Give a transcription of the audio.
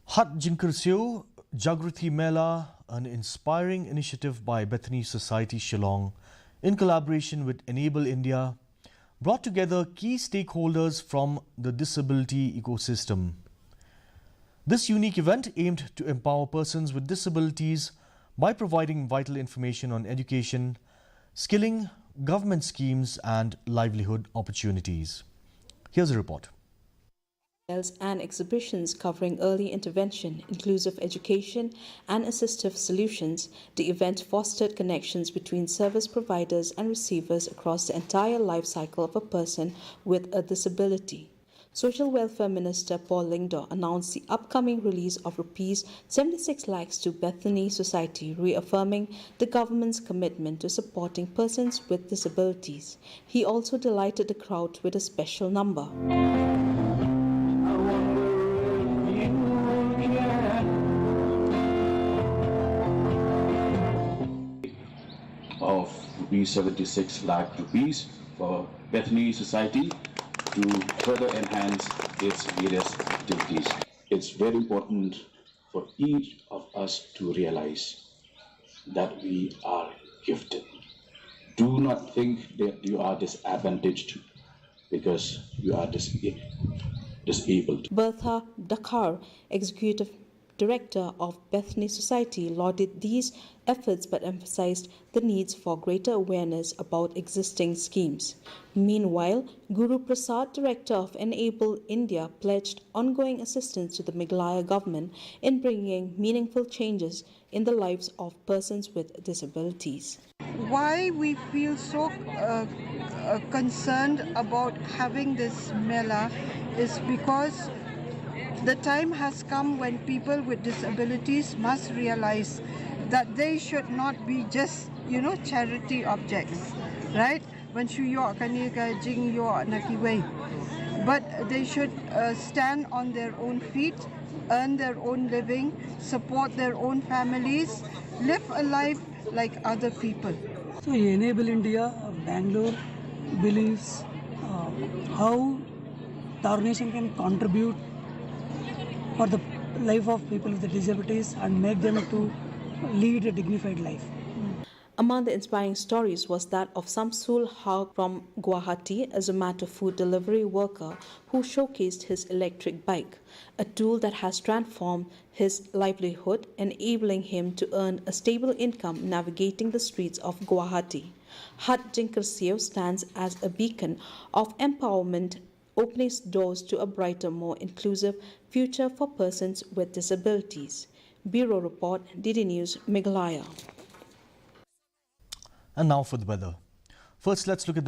Jingkyrsiew, Jagruthi Mela, an inspiring initiative by Bethany Society Shillong in collaboration with Enable India, brought together key stakeholders from the disability ecosystem. This unique event aimed to empower persons with disabilities by providing vital information on education, skilling, government schemes and livelihood opportunities. Here's a report. And exhibitions covering early intervention, inclusive education, and assistive solutions, the event fostered connections between service providers and receivers across the entire life cycle of a person with a disability. Social Welfare Minister Paul Lyngdoh announced the upcoming release of Rs 76 lakhs to Bethany Society, reaffirming the government's commitment to supporting persons with disabilities. He also delighted the crowd with a special number. Of rupees 76 lakh rupees for Bethany Society to further enhance its various activities. It's very important for each of us to realize that we are gifted. Do not think that you are disadvantaged because you are disabled. Bertha Dakar, Executive Director of Bethany Society, lauded these efforts but emphasized the needs for greater awareness about existing schemes. Meanwhile, Guru Prasad, Director of Enable India, pledged ongoing assistance to the Meghalaya government in bringing meaningful changes in the lives of persons with disabilities. Why we feel so concerned about having this Mela is because the time has come when people with disabilities must realize that they should not be just, charity objects, right? But they should stand on their own feet, earn their own living, support their own families, live a life like other people. So Enable India, Bangalore believes how the organization can contribute for the life of people with disabilities and make them to lead a dignified life. Among the inspiring stories was that of Samsul Haq from Guwahati, a Zomato food delivery worker who showcased his electric bike, a tool that has transformed his livelihood, enabling him to earn a stable income navigating the streets of Guwahati. Jingkyrsiew stands as a beacon of empowerment, opening doors to a brighter, more inclusive future for persons with disabilities. Bureau Report, DD News, Meghalaya. And now for the weather. First, let's look at the